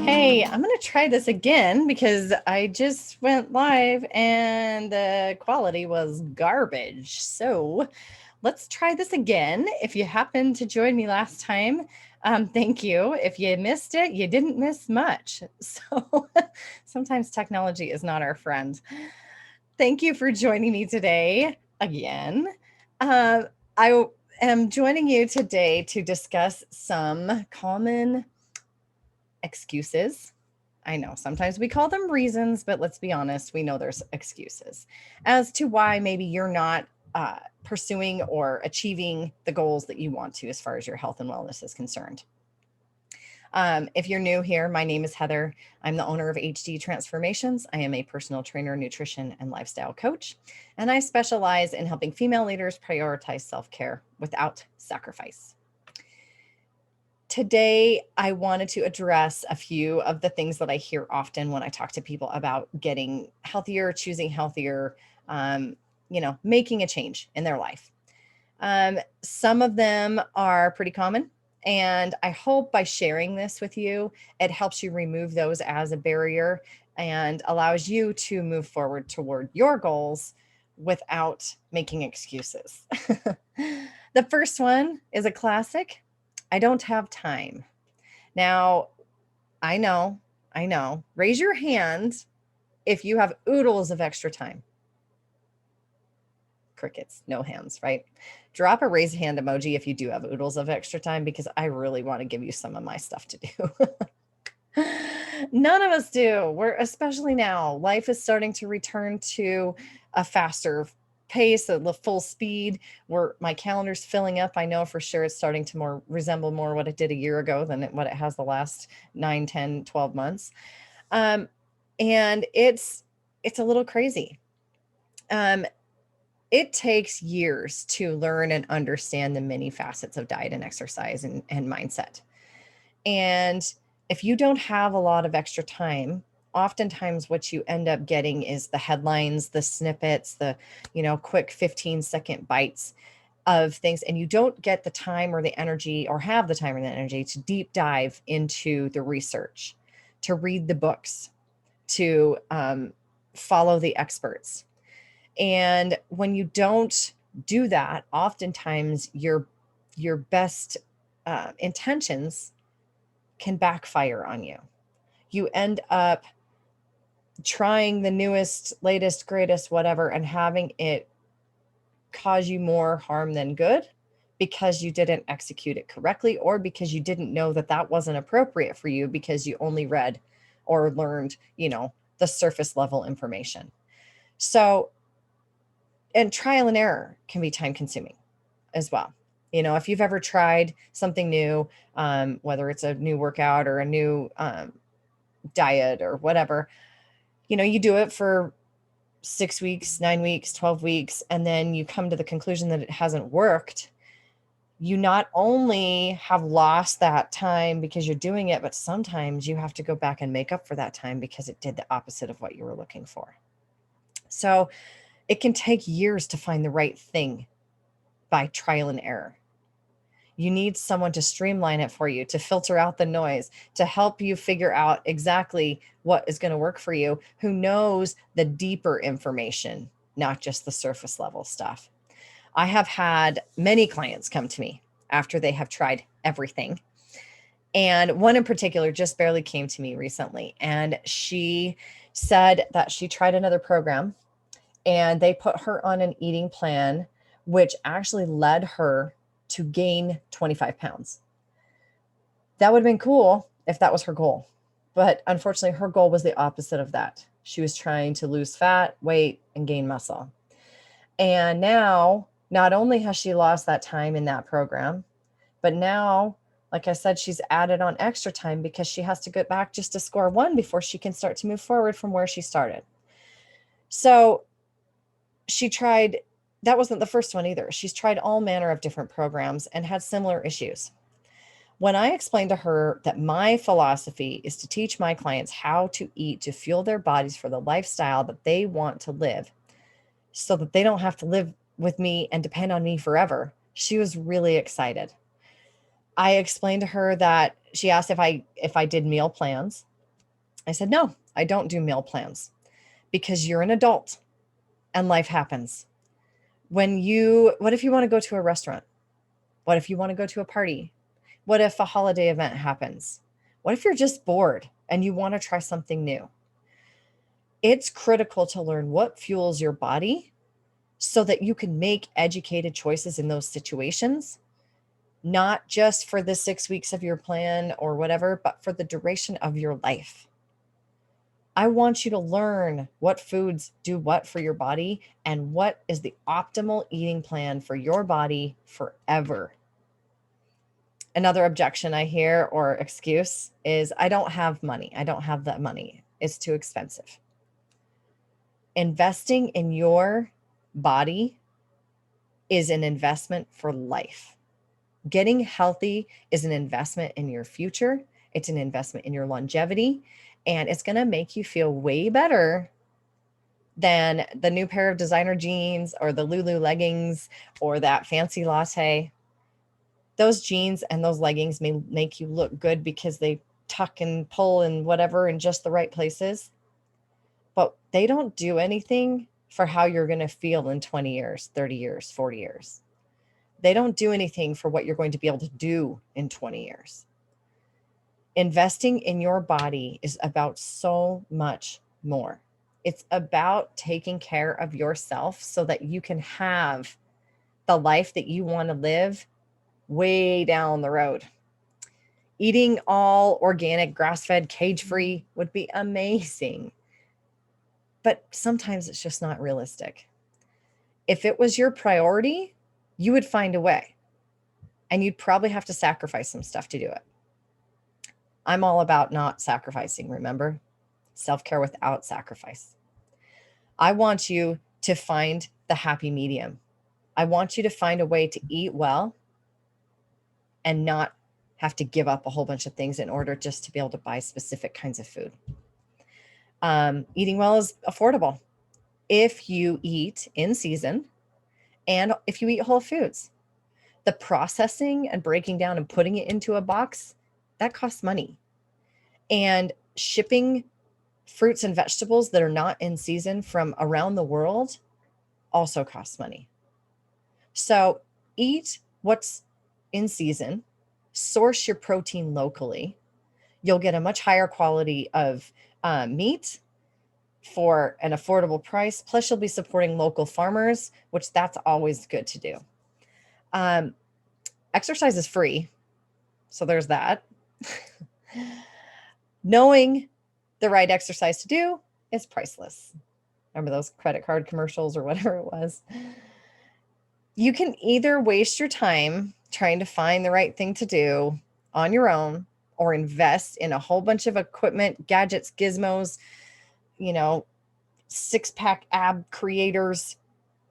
Hey, I'm going to try this again because I just went live and the quality was garbage. So let's try this again. If you happened to join me last time, thank you. If you missed it, you didn't miss much. So sometimes technology is not our friend. Thank you for joining me today again. Uh, I am joining you today to discuss some common excuses. I know sometimes we call them reasons, but let's be honest, we know there's excuses as to why maybe you're not pursuing or achieving the goals that you want to as far as your health and wellness is concerned. If you're new here, my name is Heather. I'm the owner of HD Transformations. I am a personal trainer, nutrition, and lifestyle coach, and I specialize in helping female leaders prioritize self care without sacrifice. Today, I wanted to address a few of the things that I hear often when I talk to people about getting healthier, choosing healthier, making a change in their life. Some of them are pretty common. And I hope by sharing this with you, it helps you remove those as a barrier and allows you to move forward toward your goals without making excuses. The first one is a classic. I don't have time. Now, I know, I know. Raise your hand if you have oodles of extra time. Crickets, no hands, right? Drop a raise hand emoji if you do have oodles of extra time because I really want to give you some of my stuff to do. None of us do. We're especially now, life is starting to return to a faster pace, a full speed, where my calendar's filling up. I know for sure it's starting to more resemble more what it did a year ago than what it has the last 9, 10, 12 months. And it's a little crazy. It takes years to learn and understand the many facets of diet and exercise and mindset. And if you don't have a lot of extra time, oftentimes what you end up getting is the headlines, the snippets, the, quick 15-second bites of things. And you don't get the time or the energy or have the time or the energy to deep dive into the research, to read the books, to follow the experts. And when you don't do that, oftentimes your best intentions can backfire on you. You end up trying the newest, latest, greatest, whatever, and having it cause you more harm than good because you didn't execute it correctly or because you didn't know that that wasn't appropriate for you because you only read or learned, the surface level information. So, and trial and error can be time consuming as well. If you've ever tried something new, whether it's a new workout or a new diet or whatever, you do it for 6 weeks, 9 weeks, 12 weeks, and then you come to the conclusion that it hasn't worked. You not only have lost that time because you're doing it, but sometimes you have to go back and make up for that time because it did the opposite of what you were looking for. So it can take years to find the right thing by trial and error. You need someone to streamline it for you, to filter out the noise, to help you figure out exactly what is going to work for you, who knows the deeper information, not just the surface level stuff. I have had many clients come to me after they have tried everything. And one in particular just barely came to me recently. And she said that she tried another program and they put her on an eating plan, which actually led her to gain 25 pounds. That would have been cool if that was her goal. But unfortunately, her goal was the opposite of that. She was trying to lose fat, weight, and gain muscle. And now, not only has she lost that time in that program, but now, like I said, she's added on extra time because she has to get back just to score one before she can start to move forward from where she started. So she tried, that wasn't the first one either. She's tried all manner of different programs and had similar issues. When I explained to her that my philosophy is to teach my clients how to eat to fuel their bodies for the lifestyle that they want to live so that they don't have to live with me and depend on me forever, she was really excited. I explained to her that she asked if I did meal plans. I said, no, I don't do meal plans because you're an adult and life happens. What if you want to go to a restaurant? What if you want to go to a party? What if a holiday event happens? What if you're just bored and you want to try something new? It's critical to learn what fuels your body so that you can make educated choices in those situations, not just for the 6 weeks of your plan or whatever, but for the duration of your life. I want you to learn what foods do what for your body and what is the optimal eating plan for your body forever. Another objection I hear or excuse is, I don't have money. I don't have that money. It's too expensive. Investing in your body is an investment for life. Getting healthy is an investment in your future. It's an investment in your longevity, and it's going to make you feel way better than the new pair of designer jeans or the Lulu leggings or that fancy latte. Those jeans and those leggings may make you look good because they tuck and pull and whatever in just the right places, but they don't do anything for how you're going to feel in 20 years, 30 years, 40 years. They don't do anything for what you're going to be able to do in 20 years. Investing in your body is about so much more. It's about taking care of yourself so that you can have the life that you want to live way down the road. Eating all organic, grass-fed, cage-free would be amazing. But sometimes it's just not realistic. If it was your priority, you would find a way. And you'd probably have to sacrifice some stuff to do it. I'm all about not sacrificing, remember? Self-care without sacrifice. I want you to find the happy medium. I want you to find a way to eat well and not have to give up a whole bunch of things in order just to be able to buy specific kinds of food. Eating well is affordable if you eat in season and if you eat whole foods. The processing and breaking down and putting it into a box, that costs money. And shipping fruits and vegetables that are not in season from around the world also costs money. So eat what's in season, source your protein locally. You'll get a much higher quality of meat for an affordable price. Plus, you'll be supporting local farmers, which that's always good to do. Exercise is free. So there's that. Knowing the right exercise to do is priceless. Remember those credit card commercials or whatever it was? You can either waste your time trying to find the right thing to do on your own or invest in a whole bunch of equipment, gadgets, gizmos, six-pack ab creators,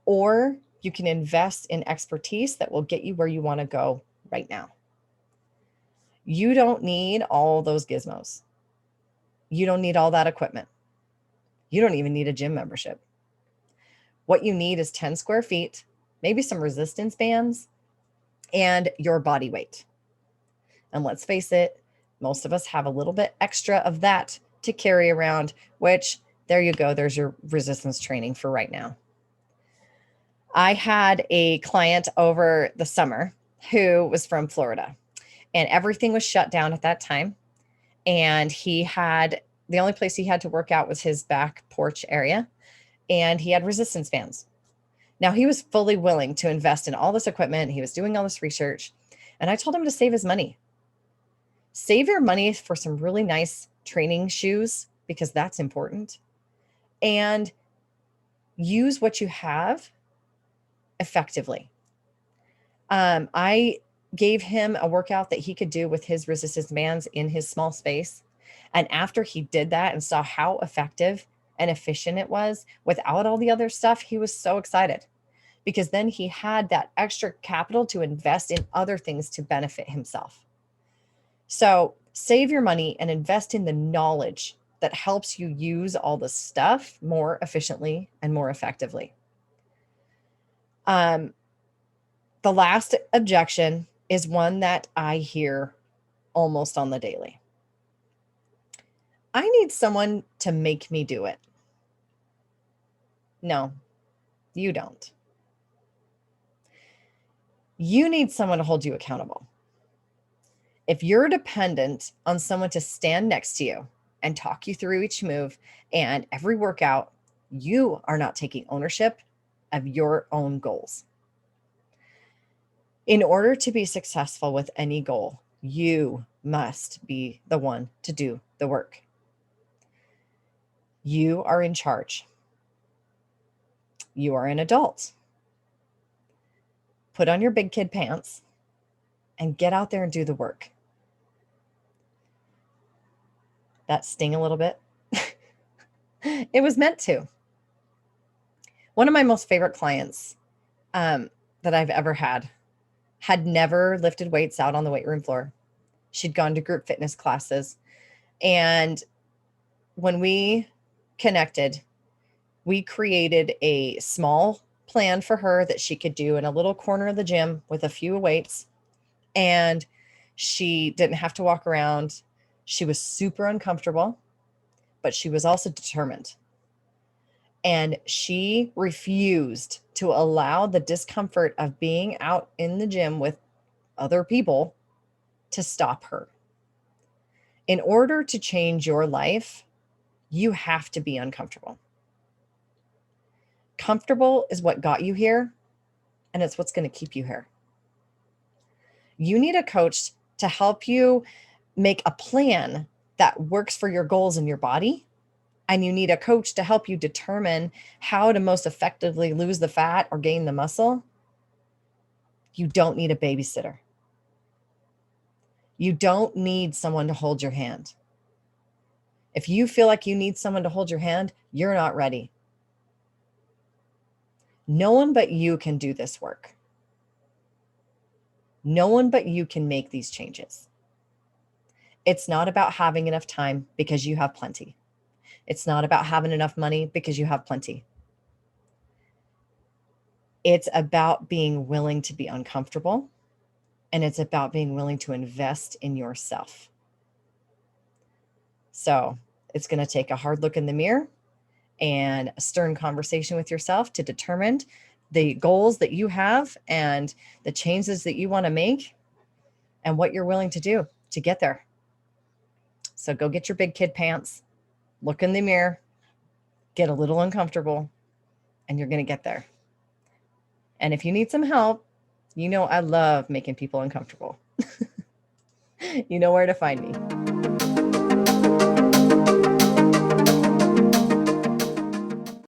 or you can invest in expertise that will get you where you want to go right now. You don't need all those gizmos. You don't need all that equipment. You don't even need a gym membership. What you need is 10 square feet, maybe some resistance bands, and your body weight. And let's face it, most of us have a little bit extra of that to carry around, which there you go. There's your resistance training for right now. I had a client over the summer who was from Florida, and everything was shut down at that time. And the only place he had to work out was his back porch area, and he had resistance bands. Now, he was fully willing to invest in all this equipment. He was doing all this research, and I told him to save his money. Save your money for some really nice training shoes because that's important, and use what you have effectively. I gave him a workout that he could do with his resistance bands in his small space. And after he did that and saw how effective and efficient it was without all the other stuff, he was so excited because then he had that extra capital to invest in other things to benefit himself. So save your money and invest in the knowledge that helps you use all the stuff more efficiently and more effectively. The last objection is one that I hear almost on the daily. I need someone to make me do it. No, you don't. You need someone to hold you accountable. If you're dependent on someone to stand next to you and talk you through each move and every workout, you are not taking ownership of your own goals. In order to be successful with any goal, you must be the one to do the work. You are in charge. You are an adult. Put on your big kid pants and get out there and do the work. That sting a little bit. It was meant to. One of my most favorite clients that I've ever had never lifted weights out on the weight room floor. She'd gone to group fitness classes. And when we connected, we created a small plan for her that she could do in a little corner of the gym with a few weights. And she didn't have to walk around. She was super uncomfortable, but she was also determined. And she refused to allow the discomfort of being out in the gym with other people to stop her. In order to change your life, you have to be uncomfortable. Comfortable is what got you here, and it's what's going to keep you here. You need a coach to help you make a plan that works for your goals in your body. And you need a coach to help you determine how to most effectively lose the fat or gain the muscle. You don't need a babysitter. You don't need someone to hold your hand. If you feel like you need someone to hold your hand, you're not ready. No one but you can do this work. No one but you can make these changes. It's not about having enough time because you have plenty. It's not about having enough money because you have plenty. It's about being willing to be uncomfortable, and it's about being willing to invest in yourself. So it's going to take a hard look in the mirror and a stern conversation with yourself to determine the goals that you have and the changes that you want to make and what you're willing to do to get there. So go get your big kid pants, look in the mirror, get a little uncomfortable, and you're going to get there. And if you need some help, you know I love making people uncomfortable. You know where to find me.